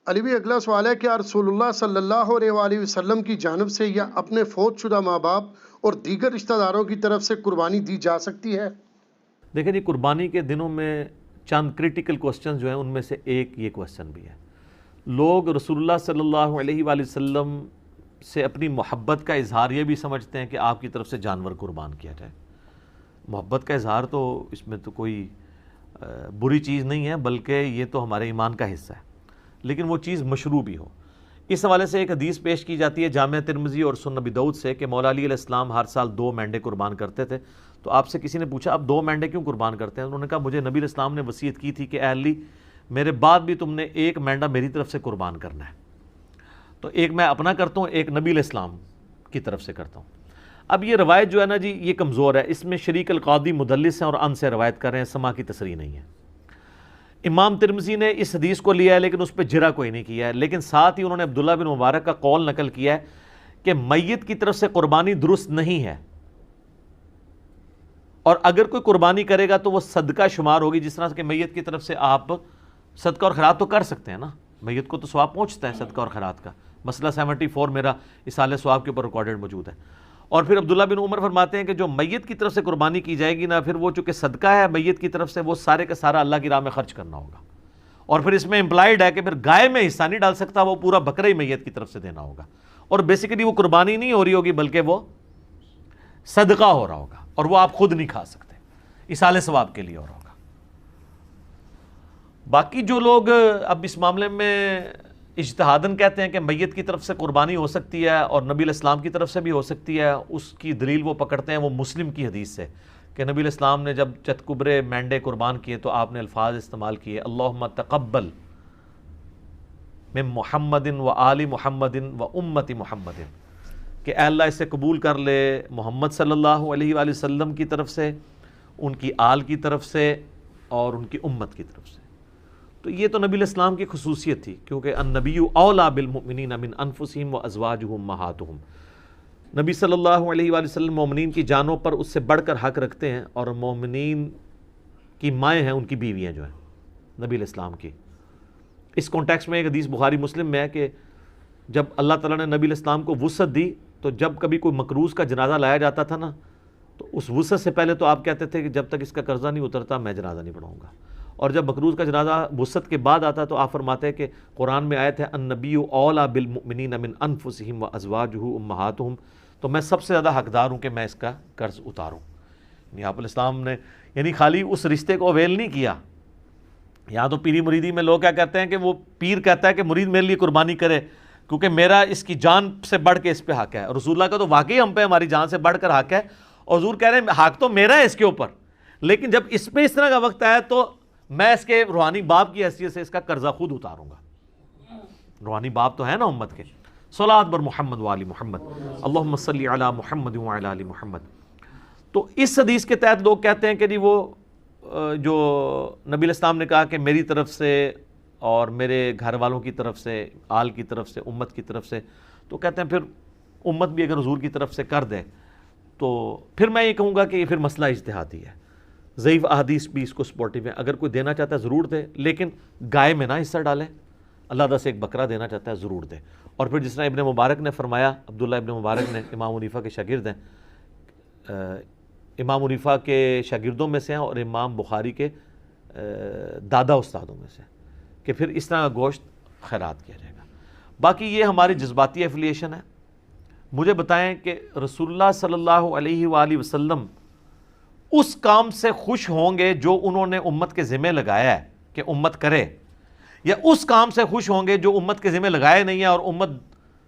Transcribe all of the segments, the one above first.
علی بھی اگلا سوال ہے کہ رسول اللہ صلی اللہ علیہ وآلہ وسلم کی جانب سے یا اپنے فوت شدہ ماں باپ اور دیگر رشتہ داروں کی طرف سے قربانی دی جا سکتی ہے؟ دیکھیں جی، قربانی کے دنوں میں چند کرٹیکل کوسچن جو ہیں ان میں سے ایک یہ کوسچن بھی ہے۔ لوگ رسول اللہ صلی اللہ علیہ وآلہ وسلم سے اپنی محبت کا اظہار یہ بھی سمجھتے ہیں کہ آپ کی طرف سے جانور قربان کیا جائے۔ محبت کا اظہار تو اس میں تو کوئی بری چیز نہیں ہے، بلکہ یہ تو ہمارے ایمان کا حصہ ہے، لیکن وہ چیز مشروع بھی ہو۔ اس حوالے سے ایک حدیث پیش کی جاتی ہے جامع ترمذی اور سنن ابی داؤد سے کہ مولا علی علیہ السلام ہر سال 2 مینڈے قربان کرتے تھے۔ تو آپ سے کسی نے پوچھا آپ 2 مینڈے کیوں قربان کرتے ہیں؟ انہوں نے کہا مجھے نبی علیہ السلام نے وصیت کی تھی کہ اے علی میرے بعد بھی تم نے 1 مینڈا میری طرف سے قربان کرنا ہے۔ تو ایک میں اپنا کرتا ہوں، ایک نبی علیہ السلام کی طرف سے کرتا ہوں۔ اب یہ روایت جو ہے نا جی، یہ کمزور ہے، اس میں شریک القاضی مدلس ہیں اور ان سے روایت کر رہے ہیں، سما کی تصریح نہیں ہے۔ امام ترمذی نے اس حدیث کو لیا ہے لیکن اس پہ جرح کوئی نہیں کیا ہے، لیکن ساتھ ہی انہوں نے عبداللہ بن مبارک کا قول نقل کیا ہے کہ میت کی طرف سے قربانی درست نہیں ہے، اور اگر کوئی قربانی کرے گا تو وہ صدقہ شمار ہوگی، جس طرح کہ میت کی طرف سے آپ صدقہ اور خیرات تو کر سکتے ہیں نا، میت کو تو ثواب پہنچتا ہے صدقہ اور خیرات کا۔ مسئلہ 74 میرا اصالہ ثواب کے اوپر ریکارڈڈ موجود ہے۔ اور پھر عبداللہ بن عمر فرماتے ہیں کہ جو میت کی طرف سے قربانی کی جائے گی نا، پھر وہ چونکہ صدقہ ہے میت کی طرف سے، وہ سارے کا سارا اللہ کی راہ میں خرچ کرنا ہوگا، اور پھر اس میں امپلائڈ ہے کہ پھر گائے میں حصہ نہیں ڈال سکتا، وہ پورا بکرا ہی میت کی طرف سے دینا ہوگا، اور بیسیکلی وہ قربانی نہیں ہو رہی ہوگی بلکہ وہ صدقہ ہو رہا ہوگا، اور وہ آپ خود نہیں کھا سکتے، اصالہ ثواب کے لیے ہو رہا ہوگا۔ باقی جو لوگ اب اس معاملے میں اجتہاداً کہتے ہیں کہ میت کی طرف سے قربانی ہو سکتی ہے اور نبی علیہ السلام کی طرف سے بھی ہو سکتی ہے، اس کی دلیل وہ پکڑتے ہیں وہ مسلم کی حدیث سے کہ نبی علیہ السلام نے جب چتکبرے مینڈے قربان کیے تو آپ نے الفاظ استعمال کیے اللہم تقبل من محمد و آل محمد و امت محمد، کہ اے اللہ اسے قبول کر لے محمد صلی اللہ علیہ وآلہ وسلم کی طرف سے، ان کی آل کی طرف سے اور ان کی امت کی طرف سے۔ تو یہ تو نبی علیہ السلام کی خصوصیت تھی، کیونکہ النبی اولیٰ بالمؤمنین من انفسہم وازواجہم امہاتہم، نبی صلی اللہ علیہ وآلہ وسلم مومنین کی جانوں پر اس سے بڑھ کر حق رکھتے ہیں، اور مومنین کی مائیں ہیں ان کی بیویاں جو ہیں نبی علیہ السلام کی۔ اس کانٹیکسٹ میں ایک حدیث بخاری مسلم میں ہے کہ جب اللہ تعالیٰ نے نبی علیہ السلام کو وسعت دی تو جب کبھی کوئی مقروض کا جنازہ لایا جاتا تھا نا، تو اس وسعت سے پہلے تو آپ کہتے تھے کہ جب تک اس کا قرضہ نہیں اترتا میں جنازہ نہیں پڑھاؤں گا، اور جب مقروض کا جنازہ وسعت کے بعد آتا تو آپ فرماتے ہیں کہ قرآن میں آیت ہے النبی اولیٰ بالمؤمنین من انفسہم وازواجہ امہاتہم، تو میں سب سے زیادہ حقدار ہوں کہ میں اس کا قرض اتاروں۔ یعنی آپ علیہ السلام نے یعنی خالی اس رشتے کو اویل نہیں کیا۔ یہاں تو پیری مریدی میں لوگ کیا کہتے ہیں کہ وہ پیر کہتا ہے کہ مرید میرے لیے قربانی کرے کیونکہ میرا اس کی جان سے بڑھ کے اس پہ حق ہے، اور رسول اللہ کا تو واقعی ہم پہ ہماری جان سے بڑھ کر حق ہے، اور حضور کہہ رہے ہیں حق تو میرا ہے اس کے اوپر، لیکن جب اس پہ اس طرح کا وقت آیا تو میں اس کے روحانی باپ کی حیثیت سے اس کا قرضہ خود اتاروں گا۔ روحانی باپ تو ہے نا امت کے۔ صلاۃ بر محمد و آل محمد، اللہم صلی علی محمد و علی آل محمد۔ تو اس حدیث کے تحت لوگ کہتے ہیں کہ جی وہ جو نبی علیہ السلام نے کہا کہ میری طرف سے اور میرے گھر والوں کی طرف سے، آل کی طرف سے، امت کی طرف سے، تو کہتے ہیں پھر امت بھی اگر حضور کی طرف سے کر دے تو پھر میں یہ کہوں گا کہ یہ پھر مسئلہ اجتہادی ہے، ضعیف احادیث بھی اس کو سپورٹیو ہے، اگر کوئی دینا چاہتا ہے ضرور دے، لیکن گائے میں نہ حصہ ڈالے، اللہ سے ایک بکرا دینا چاہتا ہے ضرور دے۔ اور پھر جس طرح ابن مبارک نے فرمایا، عبداللہ ابن مبارک نے امام حنیفہ کے شاگرد ہیں، امام حنیفہ کے شاگردوں میں سے ہیں اور امام بخاری کے دادا استادوں میں سے، کہ پھر اس طرح کا گوشت خیرات کیا جائے گا۔ باقی یہ ہماری جذباتی ایفیلیشن ہے۔ مجھے بتائیں کہ رسول اللہ صلی اللہ علیہ وآلہ وسلم اس کام سے خوش ہوں گے جو انہوں نے امت کے ذمہ لگایا ہے کہ امت کرے، یا اس کام سے خوش ہوں گے جو امت کے ذمہ لگائے نہیں ہے اور امت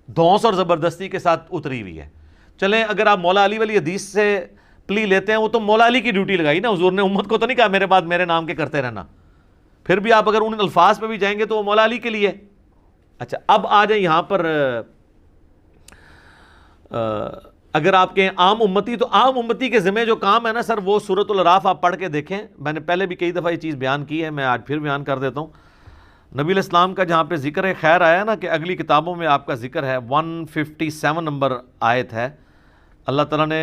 دھونس اور زبردستی کے ساتھ اتری ہوئی ہے؟ چلیں اگر آپ مولا علی والی حدیث سے پلی لیتے ہیں، وہ تو مولا علی کی ڈیوٹی لگائی نا، حضور نے امت کو تو نہیں کہا میرے بعد میرے نام کے کرتے رہنا، پھر بھی آپ اگر ان الفاظ پہ بھی جائیں گے تو وہ مولا علی کے لیے۔ اچھا اب آ جائیں یہاں پر اگر آپ کے عام امتی، تو عام امتی کے ذمہ جو کام ہے نا سر، وہ سورۃ الاعراف آپ پڑھ کے دیکھیں، میں نے پہلے بھی کئی دفعہ یہ چیز بیان کی ہے، میں آج پھر بیان کر دیتا ہوں۔ نبی علیہ السلام کا جہاں پہ ذکر خیر آیا نا، کہ اگلی کتابوں میں آپ کا ذکر ہے 157 نمبر آیت ہے، اللہ تعالیٰ نے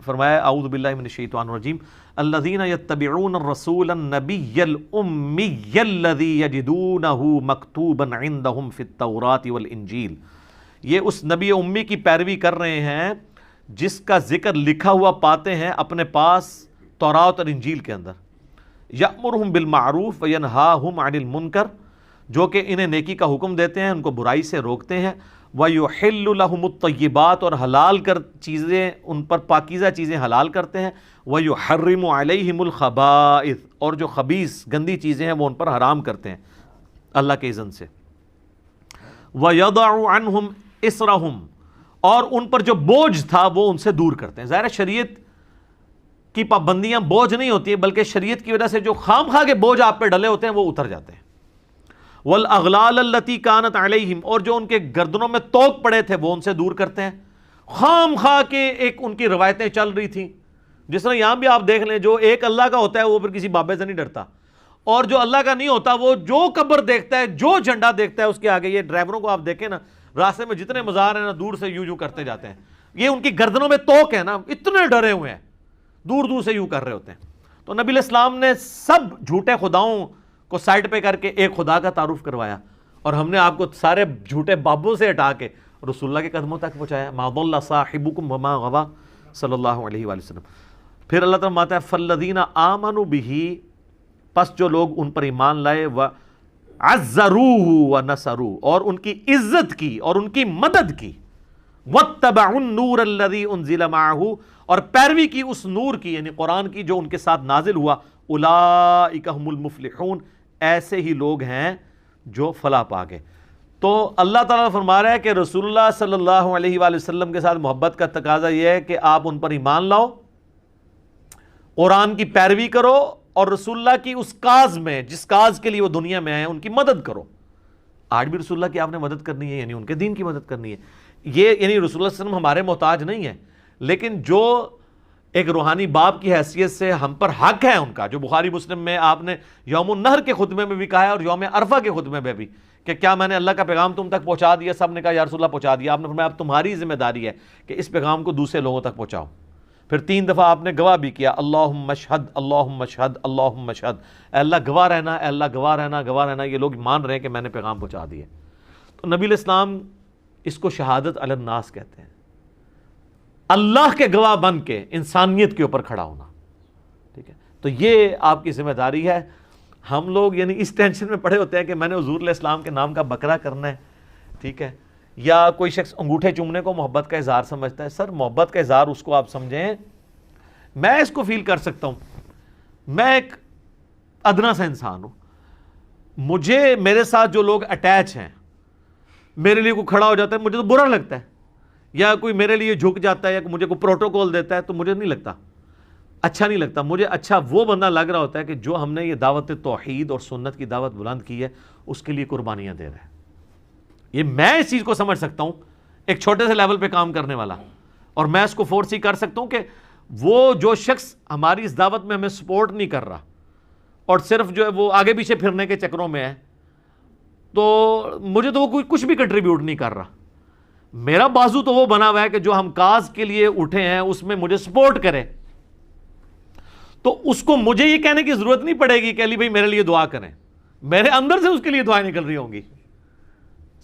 فرمایا اعوذ باللہ من الشیطان الرجیم الذین یتبعون الرسول النبی الامی الذی یجدونہ مکتوبا عندہم فی التوراۃ والانجیل، یہ اس نبی امی کی پیروی کر رہے ہیں جس کا ذکر لکھا ہوا پاتے ہیں اپنے پاس تورات اور انجیل کے اندر، یأمرہم بالمعروف وینہاہم عن المنکر، جو کہ انہیں نیکی کا حکم دیتے ہیں، ان کو برائی سے روکتے ہیں، وَيُحِلُّ لَهُمُ الطَّيِّبَاتِ، اور حلال کر چیزیں ان پر پاکیزہ چیزیں حلال کرتے ہیں، وَيُحَرِّمُ عَلَيْهِمُ الْخَبَائِث، اور جو خبیث گندی چیزیں ہیں وہ ان پر حرام کرتے ہیں اللہ کے اذن سے، وَيَضَعُ عَنْهُمْ إِسْرَهُمْ، اور ان پر جو بوجھ تھا وہ ان سے دور کرتے ہیں۔ ظاہر شریعت کی پابندیاں بوجھ نہیں ہوتی ہیں، بلکہ شریعت کی وجہ سے جو خام خواہ کے بوجھ آپ پہ ڈلے ہوتے ہیں وہ اتر جاتے ہیں۔ والاغلال التي كانت عليهم، اور جو ان کے گردنوں میں توق پڑے تھے وہ ان سے دور کرتے ہیں۔ خام خواہ کے ایک ان کی روایتیں چل رہی تھیں، جس طرح یہاں بھی آپ دیکھ لیں، جو ایک اللہ کا ہوتا ہے وہ پھر کسی بابے سے نہیں ڈرتا، اور جو اللہ کا نہیں ہوتا وہ جو قبر دیکھتا ہے، جو جھنڈا دیکھتا ہے اس کے آگے، یہ ڈرائیوروں کو آپ دیکھیں نا، راستے میں جتنے مزار ہیں نا دور سے یوں کرتے جاتے ہیں، یہ ان کی گردنوں میں توق ہے نا، اتنے ڈرے ہوئے ہیں، دور دور سے یوں کر رہے ہوتے ہیں۔ تو نبی علیہ السلام نے سب جھوٹے خداؤں کو سائڈ پہ کر کے ایک خدا کا تعارف کروایا، اور ہم نے آپ کو سارے جھوٹے بابوں سے ہٹا کے رسول اللہ کے قدموں تک پہنچایا۔ ما ضل صاحبکم وما غوی صلی اللہ علیہ وآلہ وسلم۔ پھر اللہ تعالیٰ فرماتا ہے فالذین آمنوا بہ، پس جو لوگ ان پر ایمان لائے، وعزروہ ونصروہ، اور ان کی عزت کی اور ان کی مدد کی، واتبعوا النور الذی انزل معہ، اور پیروی کی اس نور کی یعنی قرآن کی جو ان کے ساتھ نازل ہوا، اولئک هم المفلحون، ایسے ہی لوگ ہیں جو فلاح پا گئے۔ تو اللہ تعالیٰ فرما رہا ہے کہ رسول اللہ صلی اللہ علیہ وآلہ وسلم کے ساتھ محبت کا تقاضا یہ ہے کہ آپ ان پر ایمان لاؤ، قرآن کی پیروی کرو، اور رسول اللہ کی اس کاز میں جس کاز کے لیے وہ دنیا میں آئے ہیں ان کی مدد کرو۔ آج بھی رسول اللہ کی آپ نے مدد کرنی ہے، یعنی ان کے دین کی مدد کرنی ہے۔ یہ یعنی رسول اللہ صلی اللہ علیہ وسلم ہمارے محتاج نہیں ہے، لیکن جو ایک روحانی باپ کی حیثیت سے ہم پر حق ہے ان کا، جو بخاری مسلم میں آپ نے یوم النحر کے خطبے میں بھی کہا ہے اور یوم عرفہ کے خطبے میں بھی، کہ کیا میں نے اللہ کا پیغام تم تک پہنچا دیا؟ سب نے کہا یا رسول اللہ پہنچا دیا۔ آپ نے فرمایا اب تمہاری ذمہ داری ہے کہ اس پیغام کو دوسرے لوگوں تک پہنچاؤ۔ پھر 3 دفعہ آپ نے گواہ بھی کیا، اللہم اشہد اللہم اشہد اللہم اشہد، اے اللہ گواہ رہنا، اے اللہ گواہ رہنا، گواہ رہنا، یہ لوگ مان رہے ہیں کہ میں نے پیغام پہنچا دیا۔ تو نبی علیہ السلام اس کو شہادت علی الناس کہتے ہیں، اللہ کے گواہ بن کے انسانیت کے اوپر کھڑا ہونا، ٹھیک ہے۔ تو یہ آپ کی ذمہ داری ہے۔ ہم لوگ یعنی اس ٹینشن میں پڑے ہوتے ہیں کہ میں نے حضور علیہ السلام کے نام کا بکرا کرنا ہے، ٹھیک ہے، یا کوئی شخص انگوٹھے چومنے کو محبت کا اظہار سمجھتا ہے۔ سر محبت کا اظہار اس کو آپ سمجھیں، میں اس کو فیل کر سکتا ہوں، میں ایک ادنا سا انسان ہوں، مجھے میرے ساتھ جو لوگ اٹیچ ہیں، میرے لیے کوئی کھڑا ہو جاتا ہے مجھے تو برا لگتا ہے، یا کوئی میرے لیے جھک جاتا ہے یا مجھے کوئی پروٹوکول دیتا ہے تو مجھے نہیں لگتا، اچھا نہیں لگتا۔ مجھے اچھا وہ بندہ لگ رہا ہوتا ہے کہ جو ہم نے یہ دعوت توحید اور سنت کی دعوت بلند کی ہے اس کے لیے قربانیاں دے رہا ہے۔ یہ میں اس چیز کو سمجھ سکتا ہوں، ایک چھوٹے سے لیول پہ کام کرنے والا، اور میں اس کو فورس ہی کر سکتا ہوں کہ وہ جو شخص ہماری اس دعوت میں ہمیں سپورٹ نہیں کر رہا اور صرف جو ہے وہ آگے پیچھے پھرنے کے چکروں میں ہے، تو مجھے تو وہ کوئی کچھ بھی کنٹریبیوٹ نہیں کر رہا۔ میرا بازو تو وہ بنا ہوا ہے کہ جو ہم کاز کے لیے اٹھے ہیں اس میں مجھے سپورٹ کرے، تو اس کو مجھے یہ کہنے کی ضرورت نہیں پڑے گی کہ علی بھائی میرے لیے دعا کریں، میرے اندر سے اس کے لیے دعائیں نکل رہی ہوں گی۔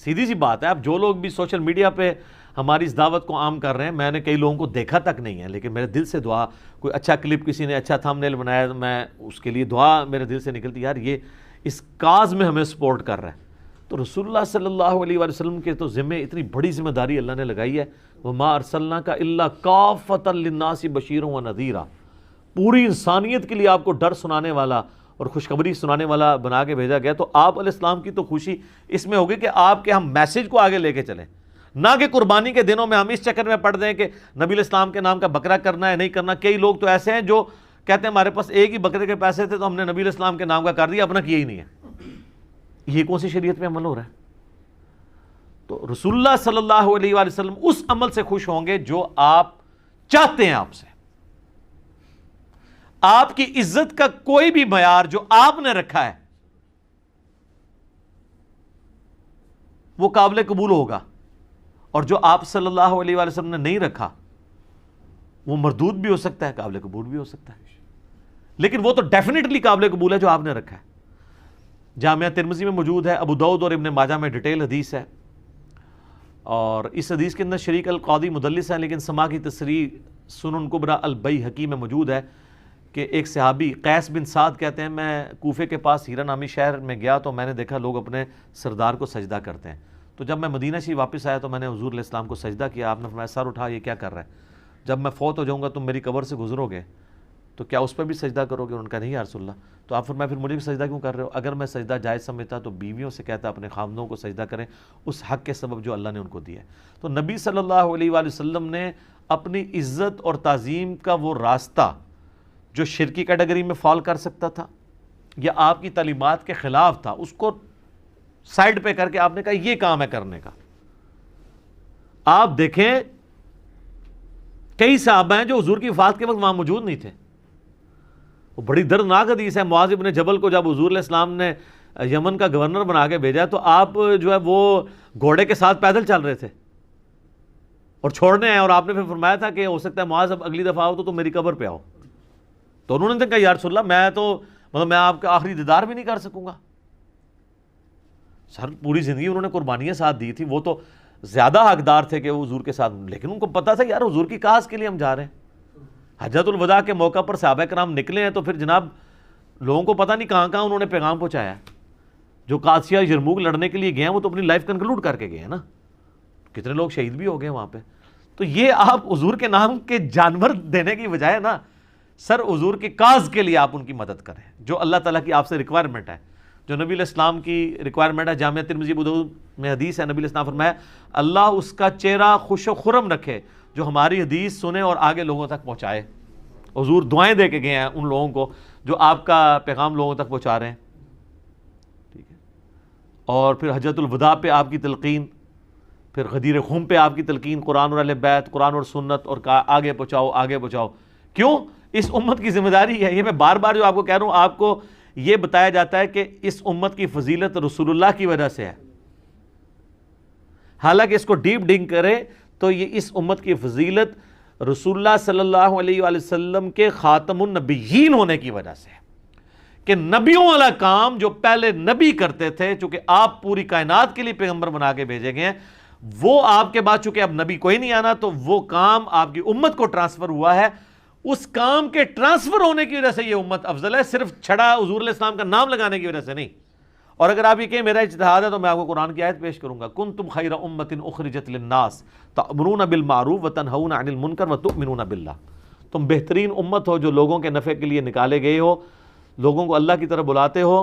سیدھی سی بات ہے۔ اب جو لوگ بھی سوشل میڈیا پہ ہماری اس دعوت کو عام کر رہے ہیں، میں نے کئی لوگوں کو دیکھا تک نہیں ہے، لیکن میرے دل سے دعا، کوئی اچھا کلپ کسی نے اچھا تھمبنیل بنایا، میں اس کے لیے دعا میرے دل سے نکلتی، یار یہ اس کاز میں ہمیں سپورٹ کر رہا ہے۔ تو رسول اللہ صلی اللہ علیہ وآلہ وسلم کے تو ذمہ اتنی بڑی ذمہ داری اللہ نے لگائی ہے، وَمَا أَرْسَلْنَاكَ إِلَّا كَافَّةً لِلنَّاسِ بَشِيرًا وَنَذِيرًا، پوری انسانیت کے لیے آپ کو ڈر سنانے والا اور خوشخبری سنانے والا بنا کے بھیجا گیا۔ تو آپ علیہ السلام کی تو خوشی اس میں ہوگی کہ آپ کے ہم میسج کو آگے لے کے چلیں، نہ کہ قربانی کے دنوں میں ہم اس چکر میں پڑ دیں کہ نبی علیہ السلام کے نام کا بکرا کرنا ہے نہیں کرنا۔ کئی لوگ تو ایسے ہیں جو کہتے ہیں ہمارے پاس ایک ہی بکرے کے پیسے تھے تو ہم نے نبی علیہ السلام کے نام کا کر دیا، اپنا کیا ہی نہیں ہے۔ یہ کون سی شریعت میں عمل ہو رہا ہے؟ تو رسول اللہ صلی اللہ علیہ وآلہ وسلم اس عمل سے خوش ہوں گے جو آپ چاہتے ہیں آپ سے۔ آپ کی عزت کا کوئی بھی معیار جو آپ نے رکھا ہے وہ قابل قبول ہوگا، اور جو آپ صلی اللہ علیہ وآلہ وسلم نے نہیں رکھا وہ مردود بھی ہو سکتا ہے، قابل قبول بھی ہو سکتا ہے، لیکن وہ تو ڈیفینیٹلی قابل قبول ہے جو آپ نے رکھا ہے۔ جامعہ ترمذی میں موجود ہے، ابو داؤد اور ابن ماجہ میں ڈیٹیل حدیث ہے، اور اس حدیث کے اندر شریک القاضی مدلس ہیں، لیکن سما کی تصریح سنن کبریٰ البیہقی میں موجود ہے کہ ایک صحابی قیس بن سعد کہتے ہیں میں کوفے کے پاس ہیرا نامی شہر میں گیا تو میں نے دیکھا لوگ اپنے سردار کو سجدہ کرتے ہیں، تو جب میں مدینہ شریف واپس آیا تو میں نے حضور علیہ السلام کو سجدہ کیا، آپ نے فرمایا سر اٹھا، یہ کیا کر رہا ہے؟ جب میں فوت ہو جاؤں گا تم میری قبر سے گزرو گے تو کیا اس پہ بھی سجدہ کرو گے؟ ان کا نہیں یا رسول اللہ۔ تو آپ فرمایا پھر مجھے بھی سجدہ کیوں کر رہے ہو؟ اگر میں سجدہ جائز سمجھتا تو بیویوں سے کہتا اپنے خامدوں کو سجدہ کریں اس حق کے سبب جو اللہ نے ان کو دیا ہے۔ تو نبی صلی اللہ علیہ وآلہ وسلم نے اپنی عزت اور تعظیم کا وہ راستہ جو شرکی کیٹیگری میں فال کر سکتا تھا یا آپ کی تعلیمات کے خلاف تھا، اس کو سائڈ پہ کر کے آپ نے کہا یہ کام ہے کرنے کا۔ آپ دیکھیں کئی صحابہ ہیں جو حضور کی وفات کے وقت وہاں موجود نہیں تھے، وہ بڑی دردناک حدیث ہے۔ معاذ ابن جبل کو جب حضور علیہ السلام نے یمن کا گورنر بنا کے بھیجا تو آپ جو ہے وہ گھوڑے کے ساتھ پیدل چل رہے تھے اور چھوڑنے آئے، اور آپ نے پھر فرمایا تھا کہ ہو سکتا ہے معاذ اب اگلی دفعہ آؤ تو تم میری قبر پہ آؤ، تو انہوں نے کہا یا رسول اللہ میں تو میں آپ کا آخری دیدار بھی نہیں کر سکوں گا۔ سر پوری زندگی انہوں نے قربانیاں ساتھ دی تھی، وہ تو زیادہ حقدار تھے کہ وہ حضور کے ساتھ، لیکن ان کو پتا تھا یار حضور کی کاز کے لیے ہم جا رہے ہیں۔ حجۃ الوداع کے موقع پر صحابہ کرام نکلے ہیں تو پھر جناب لوگوں کو پتہ نہیں کہاں کہاں انہوں نے پیغام پہنچایا۔ جو قادسیہ یرموک لڑنے کے لیے گئے ہیں وہ تو اپنی لائف کنکلوڈ کر کے گئے ہیں نا، کتنے لوگ شہید بھی ہو گئے وہاں پہ۔ تو یہ آپ حضور کے نام کے جانور دینے کی بجائے نا سر حضور کی کاز کے لیے آپ ان کی مدد کریں، جو اللہ تعالیٰ کی آپ سے ریکوائرمنٹ ہے، جو نبی علیہ السلام کی ریکوائرمنٹ ہے۔ جامعہ ترمذی ابو داؤد میں حدیث ہے، نبی علیہ السلام فرمایا اللہ اس کا چہرہ خوش و خرم رکھے جو ہماری حدیث سنے اور آگے لوگوں تک پہنچائے۔ حضور دعائیں دے کے گئے ہیں ان لوگوں کو جو آپ کا پیغام لوگوں تک پہنچا رہے ہیں، ٹھیک ہے۔ اور پھر حجۃ الوداع پہ آپ کی تلقین، پھر غدیر خم پہ آپ کی تلقین، قرآن اور اہل بیت، قرآن اور سنت، اور آگے پہنچاؤ آگے پہنچاؤ۔ کیوں؟ اس امت کی ذمہ داری ہے۔ یہ میں بار بار جو آپ کو کہہ رہا ہوں، آپ کو یہ بتایا جاتا ہے کہ اس امت کی فضیلت رسول اللہ کی وجہ سے ہے، حالانکہ اس کو ڈیپ ڈنگ کرے تو یہ اس امت کی فضیلت رسول اللہ صلی اللہ علیہ وآلہ وسلم کے خاتم النبیین ہونے کی وجہ سے ہے، کہ نبیوں والا کام جو پہلے نبی کرتے تھے، چونکہ آپ پوری کائنات کے لیے پیغمبر بنا کے بھیجے گئے ہیں، وہ آپ کے بعد چونکہ اب نبی کوئی نہیں آنا تو وہ کام آپ کی امت کو ٹرانسفر ہوا ہے۔ اس کام کے ٹرانسفر ہونے کی وجہ سے یہ امت افضل ہے، صرف چھڑا حضور علیہ السلام کا نام لگانے کی وجہ سے نہیں۔ اور اگر آپ یہ کہیں میرا اجتہاد ہے تو میں آپ کو قرآن کی آیت پیش کروں گا، کنتم خیر امۃ اخرجت للناس تأمرون بالمعروف وتنہون عن المنکر وتؤمنون باللہ، تم بہترین امت ہو جو لوگوں کے نفع کے لیے نکالے گئے ہو، لوگوں کو اللہ کی طرف بلاتے ہو،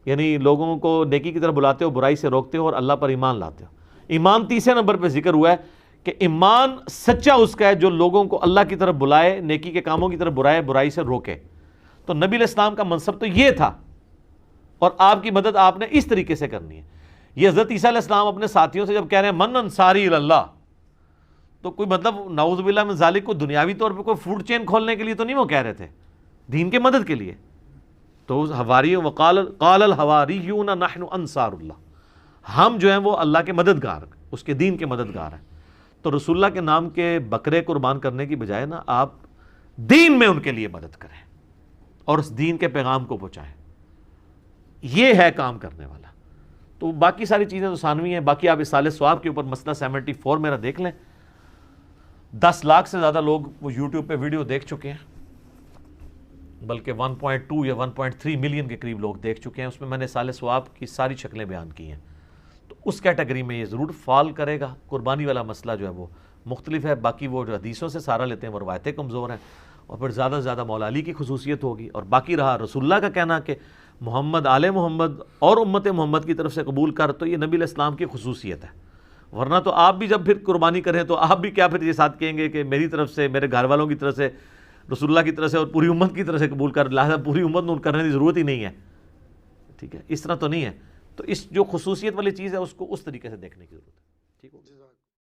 یعنی لوگوں کو نیکی کی طرف بلاتے ہو، برائی سے روکتے ہو، اور اللہ پر ایمان لاتے ہو۔ ایمان تیسرے نمبر پہ ذکر ہوا ہے کہ ایمان سچا اس کا ہے جو لوگوں کو اللہ کی طرف بلائے، نیکی کے کاموں کی طرف بلائے، برائی سے روکے۔ تو نبی علیہ السلام کا منصب تو یہ تھا، اور آپ کی مدد آپ نے اس طریقے سے کرنی ہے۔ یہ حضرت عیسیٰ علیہ السلام اپنے ساتھیوں سے جب کہہ رہے ہیں من انصاری اللہ، تو کوئی مطلب نعوذ باللہ من ذالک کو دنیاوی طور پہ کوئی فوڈ چین کھولنے کے لیے تو نہیں وہ کہہ رہے تھے، دین کے مدد کے لیے۔ تو حواری قال الحواریون نحن انصار اللہ، ہم جو ہیں وہ اللہ کے مددگار، اس کے دین کے مددگار ہیں۔ تو رسول اللہ کے نام کے بکرے قربان کرنے کی بجائے نا آپ دین میں ان کے لیے مدد کریں اور اس دین کے پیغام کو پہنچائیں، یہ ہے کام کرنے والا۔ تو باقی ساری چیزیں تو ثانوی ہیں، باقی آپ اصالہ ثواب کے اوپر مسئلہ 74 میرا دیکھ لیں، 10 لاکھ سے زیادہ لوگ وہ یوٹیوب پہ ویڈیو دیکھ چکے ہیں، بلکہ 1.2 یا 1.3 ملین کے قریب لوگ دیکھ چکے ہیں۔ اس میں میں نے اصالہ ثواب کی ساری شکلیں بیان کی ہیں، تو اس کیٹیگری میں یہ ضرور فال کرے گا۔ قربانی والا مسئلہ جو ہے وہ مختلف ہے، باقی وہ جو حدیثوں سے سہارا لیتے ہیں وہ روایتیں کمزور ہیں، اور پھر زیادہ سے زیادہ مولا علی کی خصوصیت ہوگی، اور باقی رہا رسول اللہ کا کہنا کہ محمد آل محمد اور امت محمد کی طرف سے قبول کر، تو یہ نبی علیہ السلام کی خصوصیت ہے۔ ورنہ تو آپ بھی جب پھر قربانی کریں تو آپ بھی کیا پھر یہ ساتھ کہیں گے کہ میری طرف سے، میرے گھر والوں کی طرف سے، رسول اللہ کی طرف سے اور پوری امت کی طرف سے قبول کر، لہٰذا پوری امت نے کرنے کی ضرورت ہی نہیں ہے، ٹھیک ہے؟ اس طرح تو نہیں ہے۔ تو اس جو خصوصیت والی چیز ہے اس کو اس طریقے سے دیکھنے کی ضرورت ہے، ٹھیک ہو؟